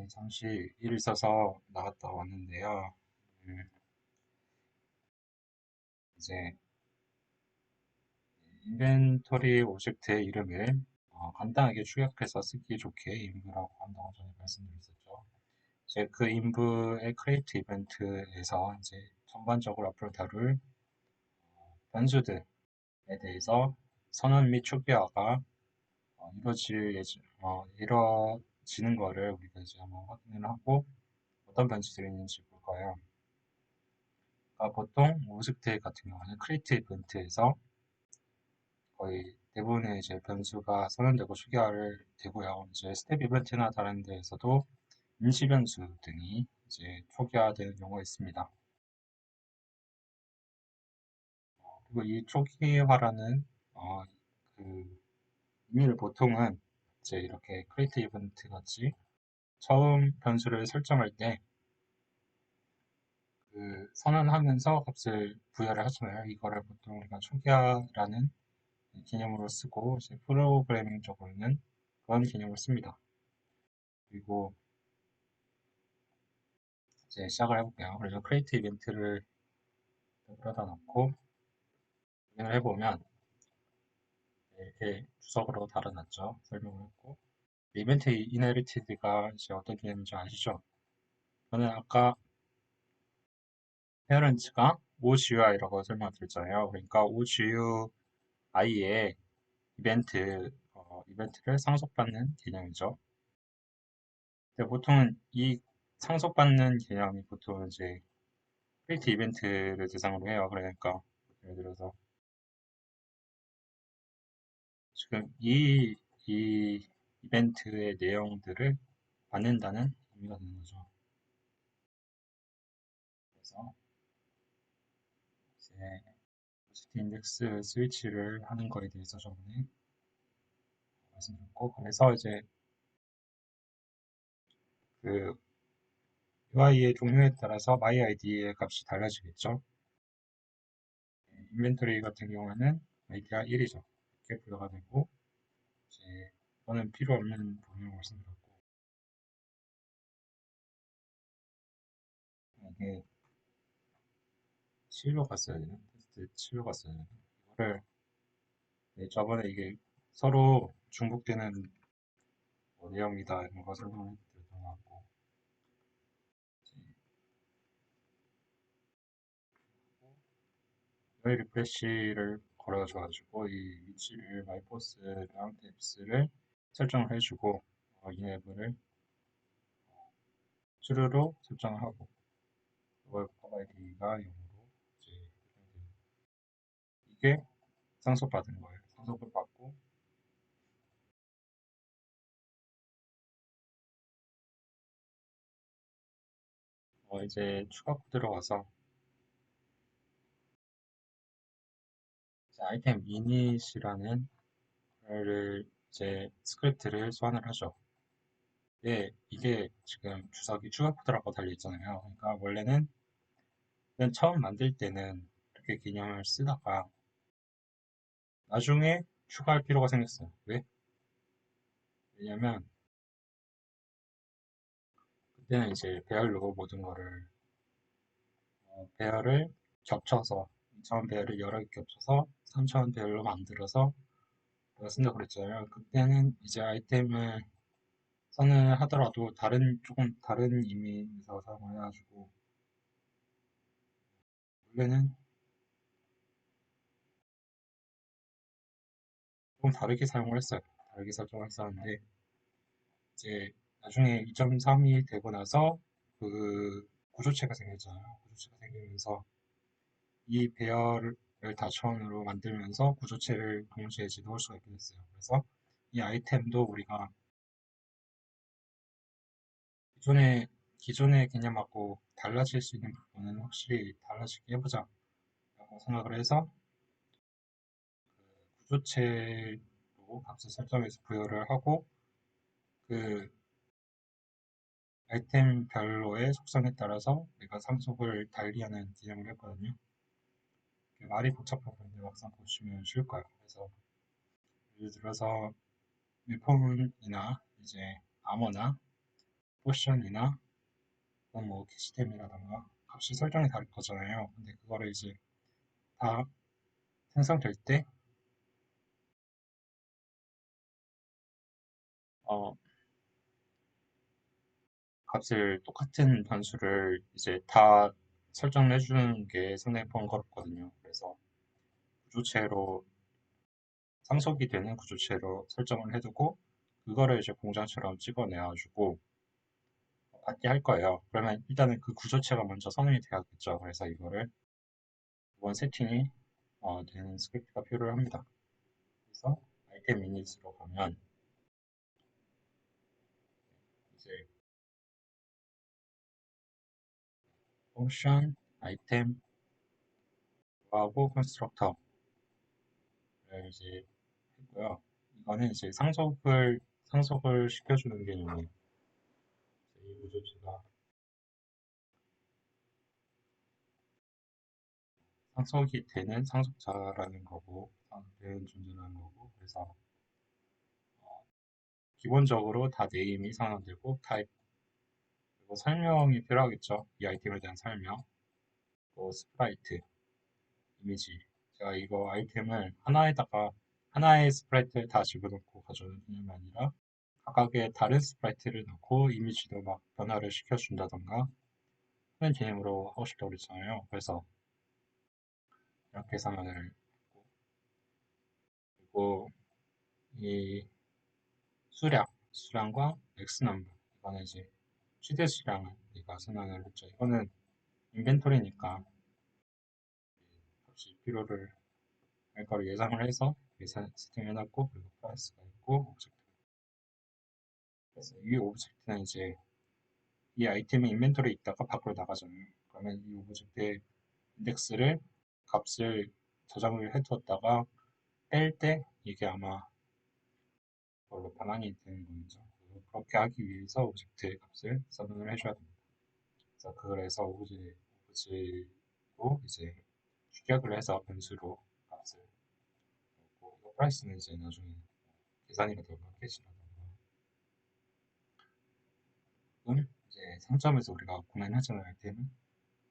네, 잠시 일 있어서 나갔다 왔는데요. 음, 이제 인벤토리 오젝트의 이름을 간단하게 축약해서 쓰기 좋게 인브라고 한다고 전에 말씀드렸었죠. 이제 그 인브의 크리에이트 이벤트에서 이제 전반적으로 앞으로 다룰 변수들에 대해서 선언 및 초기화가 이루어지는 거를 우리가 이제 한번 확인을 하고 어떤 변수들이 있는지 볼 거예요. 보통 오브젝트 같은 경우는 크리에이트 이벤트에서 거의 대부분의 이제 변수가 선언되고 초기화를 되고요. 이제 스텝 이벤트나 다른 데에서도 임시 변수 등이 이제 초기화되는 경우가 있습니다. 그리고 이 초기화라는 그 의미를 보통은 이제 이렇게 크리에이트 이벤트 같이 처음 변수를 설정할 때 그 선언하면서 값을 부여를 하잖아요. 이거를 보통 우리가 초기화라는 개념으로 쓰고 이제 프로그래밍적으로는 그런 개념을 씁니다. 그리고 이제 시작을 해볼게요. 그래서 크리에이트 이벤트를 여기다 놓고 진행을 해보면 이렇게 주석으로 달아놨죠. 설명을 했고 이벤트 이너리티드가 이제 어떤 개념인지 아시죠? 저는 아까 페어런츠가 OGUI라고 설명드렸잖아요. 그러니까 OGUI의 이벤트를 상속받는 개념이죠. 근데 보통은 이 상속받는 개념이 보통 이제 크리에이트 이벤트를 대상으로 해요. 그러니까 예를 들어서 지금 이 이벤트의 내용들을 받는다는 의미가 되는 거죠. 그래서 이제 포지트 인덱스 스위치를 하는 거에 대해서 저번에 말씀드렸고, 그래서 이제 그 UI의 종류에 따라서 myID의 값이 달라지겠죠. 인벤토리 같은 경우에는 id가 1이죠. 이렇게 부여가 되고, 이제 이거는 필요 없는 부분을 말씀드렸고, 이게 7로 갔어야 되나? 테스트 7로 갔어야 되나? 이거를 저번에 이게 서로 중복되는 내용이다 이런 거 설명을 드렸던 것 같고 이 리프레시를 걸어줘가지고 이 위치를 마이포스랑 뎁스를 설정을 해주고 이네블을 true로 설정을 하고 이걸 값ID가 0으로 이제 이게 상속받은 거예요. 상속을 받고 이제 추가 코드로 가서 이제 아이템 init이라는 를 이제 스크립트를 소환을 하죠. 예, 이게 지금 주석이 추가 코드라고 달려 있잖아요. 그러니까 원래는 맨 처음 만들 때는 이렇게 개념을 쓰다가 나중에 추가할 필요가 생겼어요. 왜? 왜냐면 그때는 이제 배열로 모든 거를 배열을 겹쳐서 2차원 배열을 여러 개 겹쳐서 3차원 배열로 만들어서 내가 쓴다고 그랬잖아요. 그때는 이제 아이템을 선을 하더라도 조금 다른 의미에서 사용을 해가지고 원래는 조금 다르게 사용을 했어요. 다르게 설정을 했었는데 이제 나중에 2.3이 되고 나서 그 구조체가 생겼잖아요. 구조체가 생기면서 이 배열을 다차원으로 만들면서 구조체를 동시에 지도할 수가 있게 됐어요. 그래서 이 아이템도 우리가 기존의 기존의 개념하고 달라질 수 있는 부분은 확실히 달라지게 해보자 라고 생각을 해서 구조체로 값을 설정해서 부여를 하고 그 아이템별로의 속성에 따라서 내가 상속을 달리하는 개념을 했거든요. 말이 복잡하는데 막상 보시면 쉬울 거예요. 그래서 예를 들어서 웨폰이나 이제 아머나 포션이나 뭐 캐시템이라던가 값이 설정이 다를 거잖아요. 근데 그거를 이제 다 생성될 때 어, 값을 똑같은 변수를 이제 다 설정을 해주는 게 상당히 번거롭거든요. 그래서 구조체로 상속이 되는 구조체로 설정을 해두고 그거를 이제 공장처럼 찍어내가지고 받게 할 거예요. 그러면 일단은 그 구조체가 먼저 선언이 돼야겠죠. 그래서 이거를 이번 세팅이 되는 스크립트가 필요합니다. 그래서 아이템 이닛으로 가면 이제 펑션 아이템 하고 컨스트럭터를 이제 했고요. 이거는 이제 상속을 시켜주는 개념이에요. 이 구조체가 상속이 되는 상속자라는 거고, 되는 존재라는 거고, 그래서 기본적으로 다 네임이 상환되고 타입 그리고 설명이 필요하겠죠. 이 아이템에 대한 설명, 또 스프라이트, 이미지. 제가 이거 아이템을 하나의 스프라이트를 다 집어넣고 가져오는 개념이 아니라 각각의 다른 스프라이트를 넣고 이미지도 막 변화를 시켜준다던가 그런 개념으로 하고 싶다고 그랬잖아요. 그래서 이렇게 상황을 했고, 그리고 이 수량과 x넘버 이거는 이제 최대 수량을 우리가 생각을 했죠. 이거는 인벤토리니까 값이 필요를 할 거를 예상을 해서 세팅해놨고 그리고 프라이스가 있고 오브젝트. 그래서 이 오브젝트는 이제 이 아이템이 인벤토리에 있다가 밖으로 나가잖아요. 그러면 이 오브젝트의 인덱스를 값을 저장을 해두었다가 뺄 때 이게 아마 그걸로 반환이 되는 거죠. 그렇게 하기 위해서 오브젝트 값을 서빙을 해줘야 됩니다. 그래서 그래서 오브제로 이제 추격을 해서 변수로 값을 넣고 이거 프라이스는 이제 나중에 계산이라든가 캐시라든가 혹은 이제 상점에서 우리가 구매하잖아요 아이템은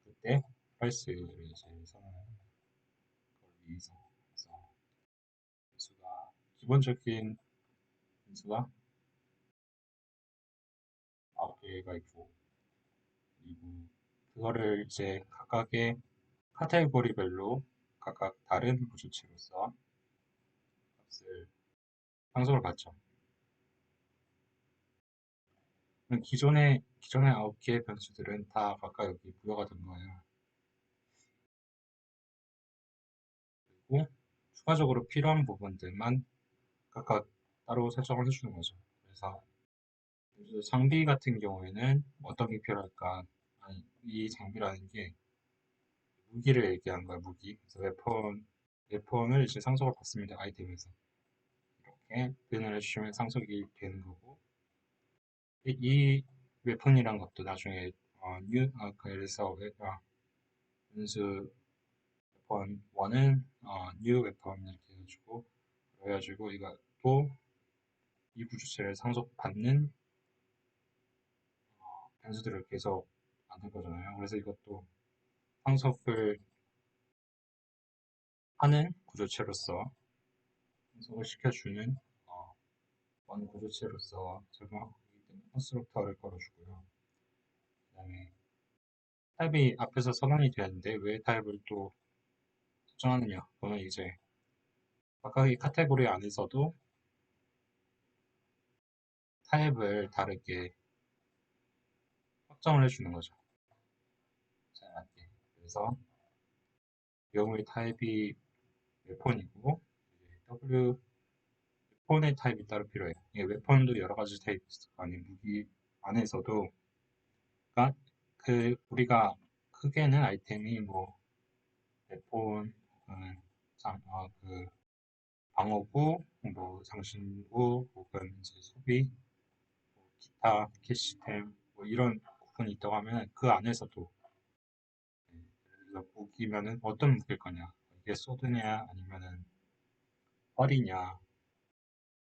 그때 프라이스를 이제 선언하는 걸 위해서 그래서 변수가 기본적인 변수가 9개가 있고 그리고 그거를 이제 각각의 카테고리별로 각각 다른 구조체로서 값을 상속을 받죠. 기존의 9개의 변수들은 다 각각 여기 부여가 된 거예요. 그리고 추가적으로 필요한 부분들만 각각 따로 설정을 해주는 거죠. 그래서 장비 같은 경우에는 어떤 게 필요할까? 아니, 이 장비라는 게 무기를 얘기하는 거야, 무기. 그래서 웨폰을 이제 상속을 받습니다, 아이템에서. 이렇게 표현을 해주시면 상속이 되는 거고, 이 웨폰이란 것도 나중에 그래서 변수 웨폰 1은 new 웨폰 이렇게 해가지고 그래가지고 이거 또 이 구조체를 상속받는 변수들을 계속 만들 거잖아요. 그래서 이것도 상속을 하는 구조체로서 상속을 시켜주는 원 구조체로서 적용하기 때문에 컨스트럭터를 걸어주고요. 그다음에 타입이 앞에서 선언이 되었는데 왜 타입을 또 설정하느냐? 그거는 이제 각각의 카테고리 안에서도 타입을 다르게 확정을 해주는 거죠. 잘 맞게. 그래서 경우의 타입이 웨폰이고 W 웨폰의 타입이 따로 필요해요. 이 웨폰도 여러 가지 타입이 있을 거 아니에요. 무기 안에서도 그러니까 그 우리가 크게는 아이템이 뭐 웨폰, 그 방어구, 뭐 장신구, 혹은 이제 소비, 뭐 기타 캐시템 뭐 이런 부분이 있다고 하면 그 안에서도 그래서 무기면은 어떤 무기일 거냐? 이게 소드냐 아니면은 활이냐,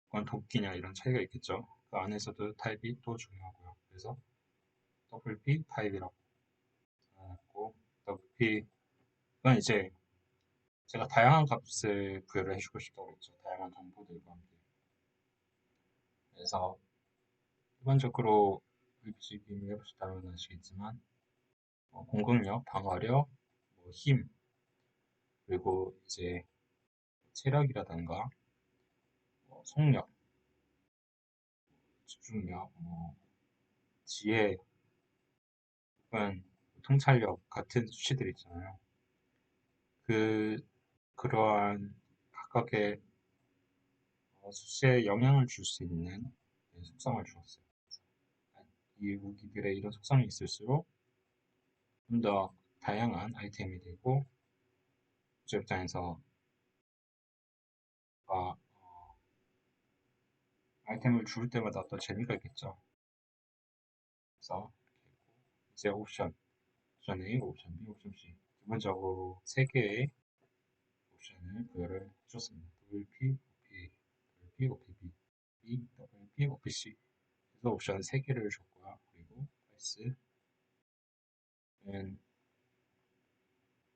그건 도끼냐 이런 차이가 있겠죠. 그 안에서도 타입이 또 중요하고요. 그래서 WP 타입이라고 나눴고, WP 는 이제 제가 다양한 값을 부여를 해주고 싶다고 했죠. 다양한 정보들과 함께. 그래서 일반적으로 VPC 빔을 해보셨다면 아시겠지만 공격력, 방어력, 힘, 그리고 이제 체력이라든가 속력, 집중력, 지혜, 혹은 통찰력 같은 수치들 있잖아요. 그러한 각각의 수치에 영향을 줄 수 있는 속성을 주었어요. 이 무기들의 이런 속성이 있을수록 좀 더 다양한 아이템이 되고 유저 입장에서 아이템을 줄 때마다 또 재미가 있겠죠. 그래서 이제 옵션 A, 옵션 B, 옵션 C 기본적으로 3개의 옵션을 부여를 해줬습니다. WP, OPA, WP, OPB, WP, OPC 그래서 옵션 3개를 줬고요. 그리고 price는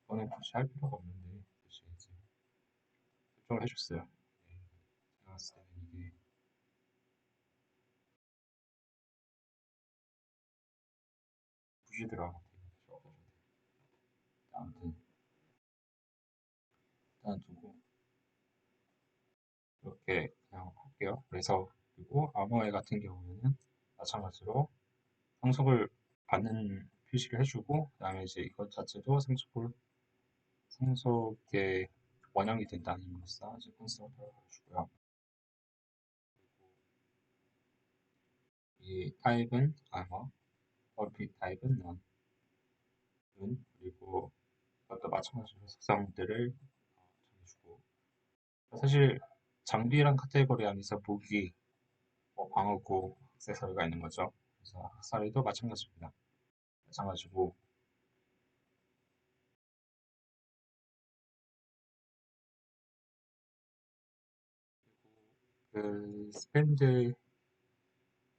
이거는 굳이 할 필요가 없는데 굳이 이제 설정을 해줬어요. 네, 제가 봤을 때는 이게 굳이 들어가고 아무튼 일단 두고 이렇게 그냥 할게요. 그래서 그리고 암호화 같은 경우에는 마찬가지로 상속을 받는 표시를 해주고 그다음에 이제 이것 자체도 상속의 원형이 된다는 것을 이제 컨스트럭터를 해주고요. 이 타입은 암호, 얼핏 타입은 넌, 그리고 이것도 마찬가지로 속성들을 정해주고 사실 장비란 카테고리 안에서 무기, 방어구, 액세서리가 있는 거죠. 그래서 액세서리도 마찬가지입니다. 마찬가지고 그 스밴드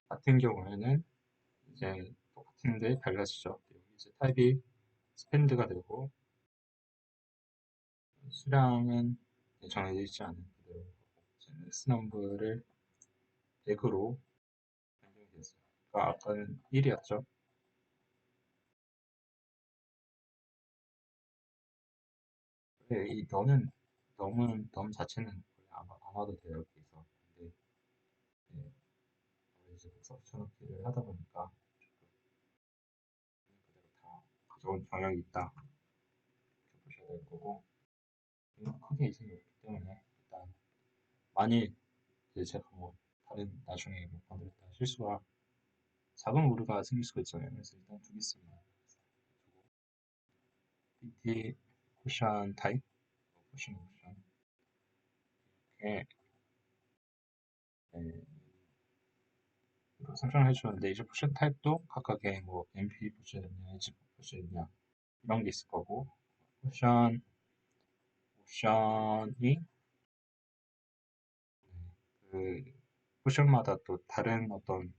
같은 경우에는 이제 똑같은데 달라지죠. 이제 타입이 스밴드가 되고 수량은 정해져 있지 않은 그대로 S 넘버를 100으로 변경이 됐어요. 그러니까 아까는 1이었죠. 이 넘 자체는 안 와도 돼요. 여기서. 근데 네, 이제 복사 붙여넣기를 하다 보니까 그대로 다 가져온 경향이 있다. 이렇게 보셔야 될 거고 크게 이상이 없기 때문에 일단 만일 이제 제가 다른 나중에 만들었다 실수가 작은 오류가 생길 수가 있잖아요. 그래서 일단 두겠습니다. BT 쿠션 타입, 쿠션 옵션 이렇게 설정을 해주는데 이제 쿠션 타입도 각각의 MP 쿠션이냐, HP 쿠션이냐 이런 게 있을 거고 쿠션 옵션이 그 쿠션마다 또 다른 어떤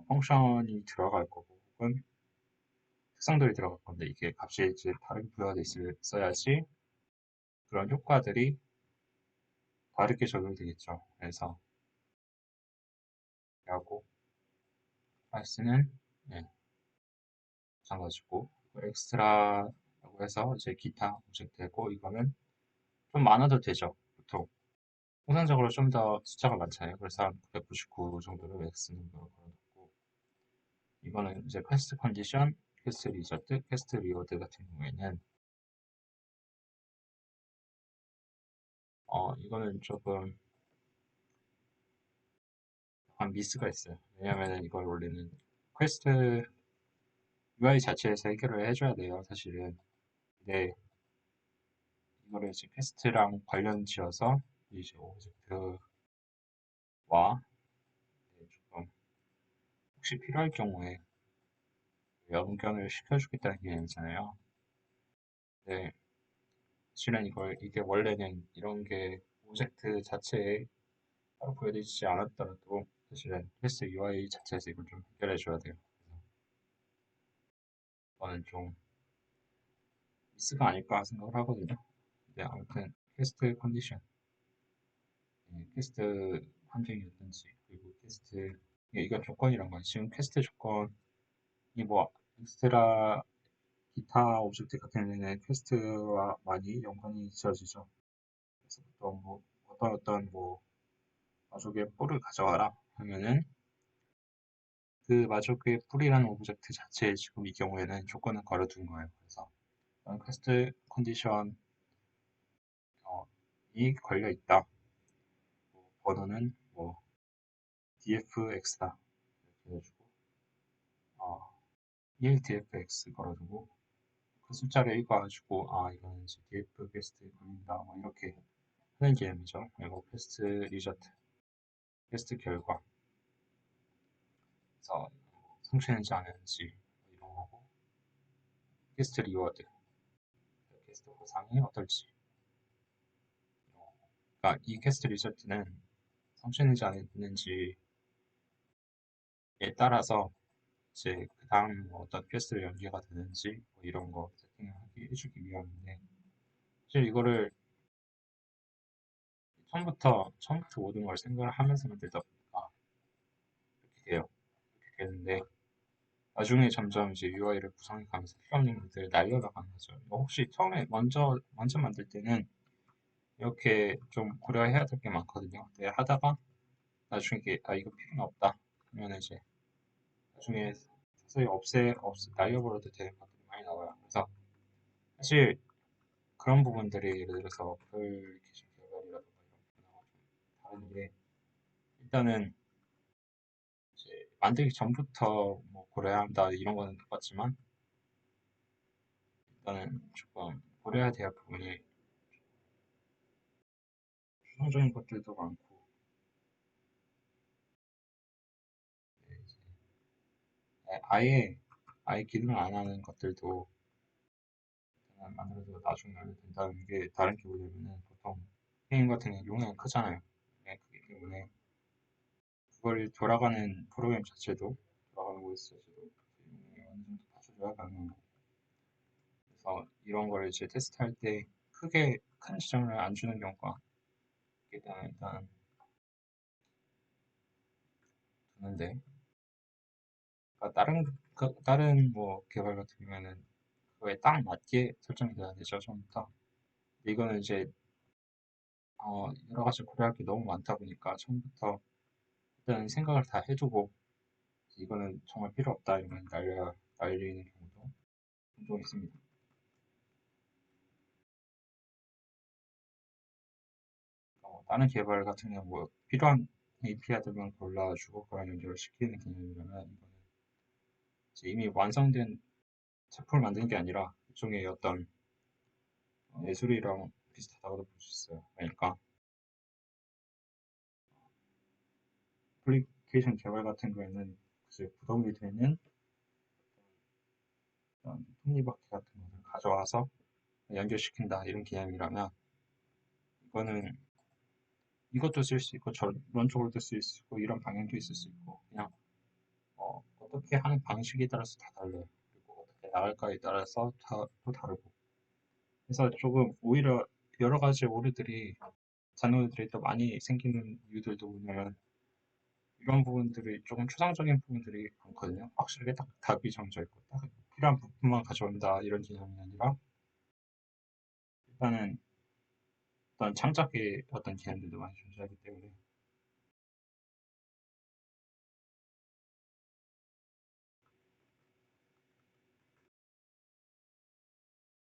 펑션이 들어갈 거고 혹은 특성들이 들어갈 건데 이게 값이 이제 다르게 부여가 돼 있어야지 그런 효과들이 다르게 적용되겠죠. 그래서 하고 파이스는 네, 마찬가지고 엑스트라라고 해서 이제 기타 오브젝트고 이거는 좀 많아도 되죠. 보통 통상적으로 좀 더 숫자가 많잖아요. 그래서 한 999 정도를 X 넘버로 걸어놓고 이거는 이제 퀘스트 컨디션, 퀘스트 리저트, 퀘스트 리워드 같은 경우에는 이거는 조금 약간 미스가 있어요. 왜냐면은 이걸 원래는 퀘스트 UI 자체에서 해결을 해줘야 돼요. 사실은. 근데 이거를 이제 퀘스트랑 관련 지어서 이제 오브젝트와 조금 혹시 필요할 경우에 연결을 시켜주겠다는 개념이잖아요. 네, 실은 이게 원래는 이런 게 오브젝트 자체에 따로 보여드리지 않았더라도 사실은 퀘스트 UI 자체에서 이걸 좀 해결해줘야 돼요. 그래서 저는 좀 미스가 아닐까 생각을 하거든요. 근데 아무튼 퀘스트 컨디션, 퀘스트 환경이 어떤지, 그리고 퀘스트 이건 조건이란 거예요. 지금 퀘스트 조건이 뭐 익스트라 기타 오브젝트 같은 경우에는 퀘스트와 많이 연관이 지어지죠. 그래서 보통 뭐 어떤 뭐 마족의 뿔을 가져와라 하면은 그 마족의 뿔이라는 오브젝트 자체에 지금 이 경우에는 조건을 걸어둔 거예요. 그래서 퀘스트 컨디션 이 걸려 있다. 뭐 번호는 뭐 dfx다. 이렇게 해가지고 어, 1dfx 걸어두고 그 숫자를 읽어가지고 이거는 이제 df 퀘스트에 걸린다. 뭐 이렇게 하는 개념이죠. 그리고 퀘스트 리저트, 퀘스트 결과 그래서 성취했는지 안 했는지 뭐 이런 거고 퀘스트 리워드, 퀘스트 보상이 어떨지 그러니까 이 퀘스트 리저트는 성취했는지 안 했는지에 따라서 이제 그 다음 뭐 어떤 퀘스트를 연계가 되는지 뭐 이런 거 세팅을 해주기 위함인데 사실 이거를 처음부터 모든 걸 생각을 하면서 만들다 보니까 이렇게 돼요. 이렇게 되는데 나중에 점점 이제 UI를 구성해 가면서 필요 없는 것들을 날려나가는 거죠. 이거 혹시 처음에 먼저 만들 때는 이렇게 좀 고려해야 될 게 많거든요. 근데 하다가 나중에 이게 이거 필요는 없다. 그러면 이제 나중에 서서히 날려버려도 되는 것들이 많이 나와요. 그래서 사실 그런 부분들이 예를 들어서 어플리케이션 개발이라든가 이런 분야와 좀 다른 게 일단은 이제 만들기 전부터 뭐 고려해야 한다 이런 거는 똑같지만 일단은 조금 고려해야 될 부분이 추상적인 것들도 많고 네, 이제 아예 아예 기능을 안 하는 것들도 그냥 만들어서 나중에 알게 된다는 게 다른 게 뭐냐면은 보통 게임 같은 경우 용량이 크잖아요. 네, 그렇기 때문에 그걸 돌아가는 프로그램 자체도 돌아가는 OS 자체도 용량이 어느 정도 받쳐줘야 가능한 거고 그래서 이런 걸 이제 테스트할 때 크게 큰 지장을 안 주는 경우가 일단 드는데 그러니까 다른 뭐 개발 같은 경우에는 그거에 딱 맞게 설정이 돼야 되죠 처음부터. 근데 이거는 이제 여러 가지 고려할 게 너무 많다 보니까 처음부터 일단 생각을 다 해두고 이거는 정말 필요 없다 이러면 날리는 경우도 종종 있습니다. 다른 개발 같은 경우 뭐 필요한 API들만 골라주고 그런 연결을 시키는 개념이라면 이거는 이제 이미 완성된 제품을 만드는 게 아니라 일종의 어떤 예술이랑 비슷하다고도 볼 수 있어요. 그러니까 애플리케이션 개발 같은 거에는 이제 구성이 되는 어떤 톱니바퀴 같은 것을 가져와서 연결시킨다 이런 개념이라면 이거는 이것도 쓸 수 있고 저런 쪽으로도 쓸 수 있고 이런 방향도 있을 수 있고 그냥 떻게 하는 방식에 따라서 다 달라요. 그리고 어떻게 나갈까에 따라서 또 다르고 그래서 조금 오히려 여러 가지 오류들이 잔오류들이 또 많이 생기는 이유들도 뭐냐면 이런 부분들이 조금 추상적인 부분들이 많거든요. 확실하게 딱 답이 정해져 있고 딱 필요한 부분만 가져온다 이런 개념이 아니라 일단은 어떤 창작의 어떤 개념들도 많이 존재하기 때문에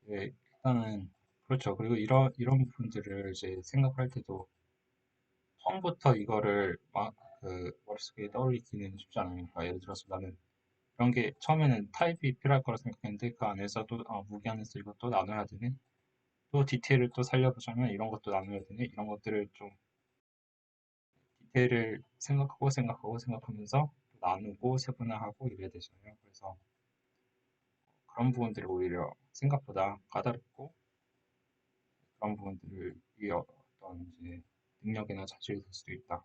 일단은 그렇죠. 그리고 이런 부분들을 이제 생각할 때도 처음부터 이거를 막 그 머릿속에 떠올리기는 쉽지 않으니까 그러니까 예를 들어서 나는 이런 게 처음에는 타입이 필요할 거라 생각했는데 그 안에서도 무기 안에서 이것도 나눠야 되네. 또 디테일을 또 살려보자면 이런 것도 나눠야 되네. 이런 것들을 좀 디테일을 생각하면서 나누고 세분화하고 이래야 되잖아요. 그래서 그런 부분들이 오히려 생각보다 까다롭고 그런 부분들을 이 어떤 이제 능력이나 자질이 될 수도 있다.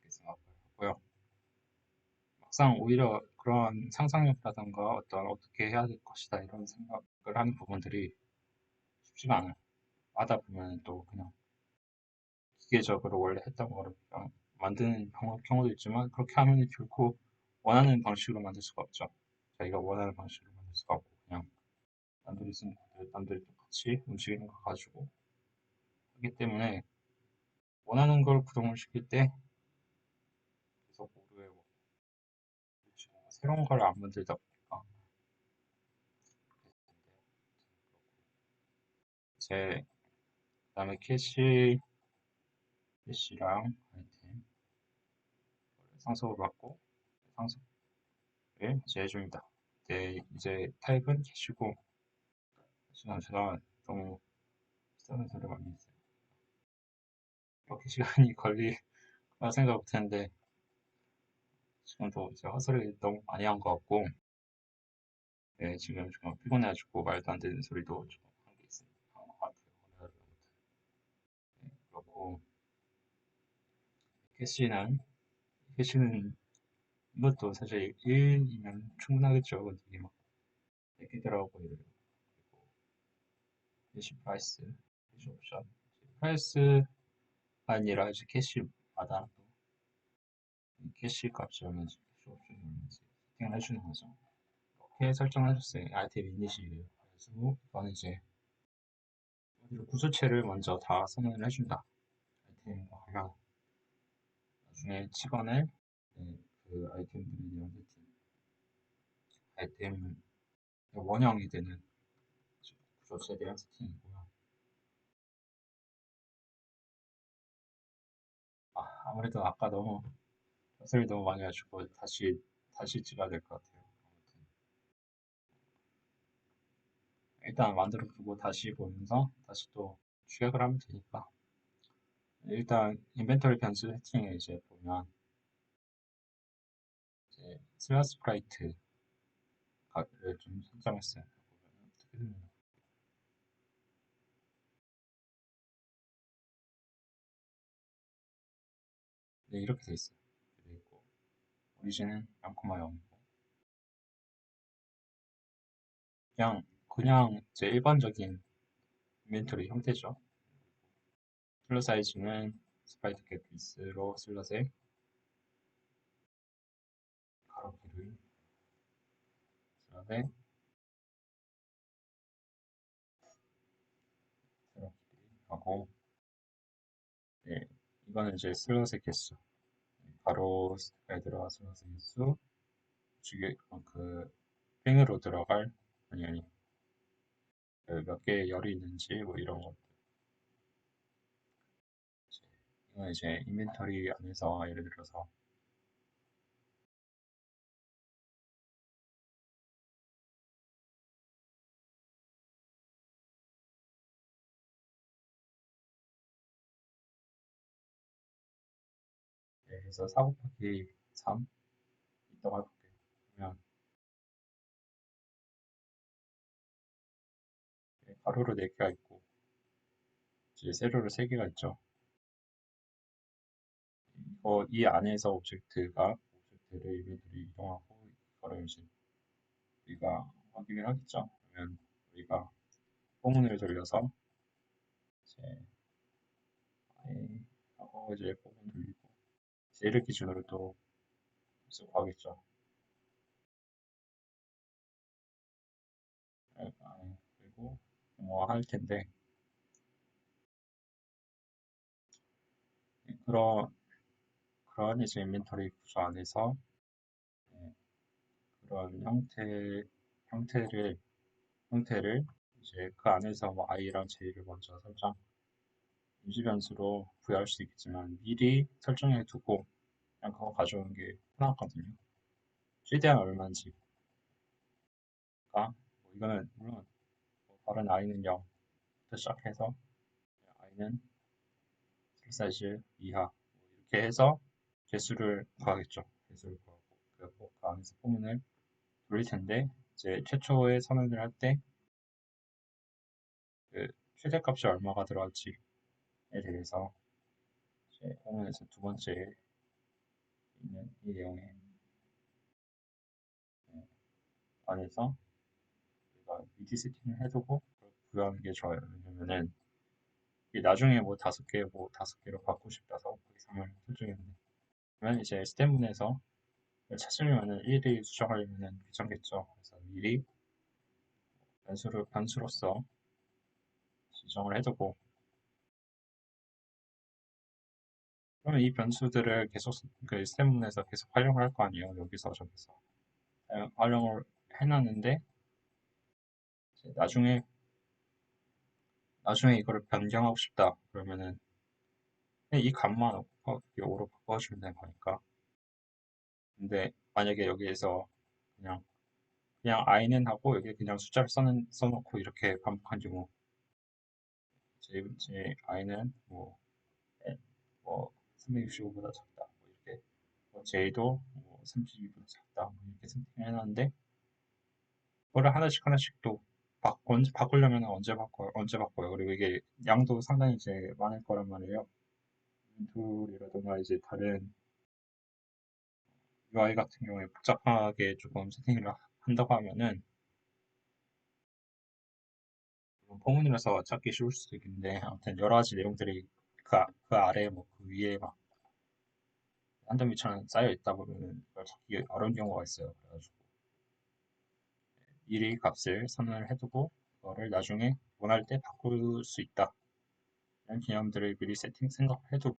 그렇게 생각을 하고요. 막상 오히려 그런 상상력이라던가 어떻게 해야 될 것이다 이런 생각을 하는 부분들이 쉽지가 않아요. 하다 보면 또 그냥 기계적으로 원래 했던 거를 그냥 만드는 경우도 있지만 그렇게 하면 결코 원하는 방식으로 만들 수가 없죠. 자기가 원하는 방식으로 만들 수가 없고 그냥 남들이 쓰는 코드, 남들이 똑같이 움직이는 거 가지고 하기 때문에 원하는 걸 구동을 시킬 때 계속 오류에 새로운 걸 안 만들다 보니까 이제 그다음에 캐시랑 아이템 상속을 받고 상속을 이제 해줍니다. 이제 타입은 캐시고 제가 너무 비싼 소리 많이 했어요. 이렇게 시간이 걸릴 거라 생각 못했는데 지금도 이제 헛소리 너무 많이 한 것 같고 네, 지금 좀 피곤해가지고 말도 안 되는 소리도 좀 한 게 있습니다. 같아요. 네, 그렇고 캐시는 캐시는 이것도 사실 1이면 충분하겠죠. 근데 이게 막 100개 들어가고 이래요. 그리고 캐시 프라이스, 캐시 옵션. 프라이스가 아니라 이제 캐시마다 또 캐시 값이 얼마인지, 캐시 옵션이 얼마인지 세팅을 해주는 거죠. 이렇게 설정을 해줬어요. 아이템 이니시이에요. 그래서 이거는 이제 구조체를 먼저 다 선언을 해준다. 아이템과 관련 나중에 찍어낼 네, 그 아이템들에 대한 세팅, 아이템 원형이 되는 구조체에 대한 세팅이고요. 아무래도 아까 너무 헛소리 너무 많이 하시고 다시 찍어야 될 것 같아요. 아무튼 일단 만들어 두고 다시 보면서 다시 또 추격을 하면 되니까 일단 인벤토리 변수 세팅에 이제 보면 이제 슬롯 스프라이트를 좀 설정했어요. 보면 어떻게 되나 네, 이렇게 돼 있어요. 그리고 오리진은 0,0이고 그냥 이제 일반적인 인벤토리 형태죠. 슬롯 사이즈는 스프라이트 겟 위스로 슬롯의 가로 길이 슬롯의 세로 길이 하고 네, 이거는 이제 슬롯의 개수 가로에 들어가 슬롯의 개수 주기 그 횡으로 들어갈 아니 그몇 개의 열이 있는지 뭐 이런 것 이건 이제 인벤토리 안에서 예를 들어서 예를 들어서 4 곱하기 3 있다고 해볼게요. 그러면 가로로 4개가 있고 이제 세로로 3개가 있죠. 이 안에서 오브젝트를 인벤토리 이동하고 이거를 이제 우리가 확인을 하겠죠. 그러면 우리가 포문을 돌려서 이제 하고 이제 포문 돌리고 얘를 기준으로 또 수 구하겠죠. 그리고 뭐 할 텐데 그런 그런 이제 인벤토리 구조 안에서 네, 그런 형태를 형태를 이제 그 안에서 뭐 i랑 j를 먼저 유지 변수로 부여할 수도 있겠지만 미리 설정해 두고 그냥 그거 가져오는 게 편하거든요. 최대한 얼마인지가 뭐 이거는 물론 뭐 다른 i는 0부터 시작해서 i는 사이즈 이하 뭐 이렇게 해서 개수를 구하겠죠. 개수를 구하고 그리고 그 안에서 포문을 돌릴 텐데 이제 최초의 선언을 할 때 그 최대값이 얼마가 들어갈지에 대해서 이제 포문에서 두 번째 있는 이 내용에 안에서 우리가 미디 세팅을 해두고 구현하는 게 좋아요. 왜냐면은 이게 나중에 뭐 5개, 뭐 5개로 바꾸고 싶다서 그 이상을 설정했는데 그러면 이제 스태문에서 찾으려면은 일일이 수정하려면은 귀찮겠죠. 그래서 미리 변수로서 지정을 해두고 그러면 이 변수들을 계속 그 스태문에서 계속 활용을 할 거 아니에요. 여기서 저기서 활용을 해놨는데 이제 나중에 이거를 변경하고 싶다 그러면은 그냥 이 값만 이렇게 5로 바꿔주면 되는 거니까. 근데 만약에 여기에서 그냥 i는 하고 여기 그냥 숫자를 써놓고 이렇게 반복한 경우 제 i는 뭐 365보다 작다 뭐 이렇게 j도 뭐 32보다 작다 뭐 이렇게 선택해놨는데 그거를 하나씩 또 바꾸려면 언제 바꿔요. 그리고 이게 양도 상당히 이제 많을 거란 말이에요. 둘이라던가 이제 다른 UI 같은 경우에 복잡하게 조금 세팅을 한다고 하면은 포문이라서 찾기 쉬울 수도 있는데 아무튼 여러 가지 내용들이 그 아래 뭐 그 위에 막 한점 위처럼 쌓여 있다 보면은 그걸 찾기 어려운 경우가 있어요. 그래가지고 미리 값을 선언을 해두고 그거를 나중에 원할 때 바꿀 수 있다. 이런 개념들을 미리 생각해두고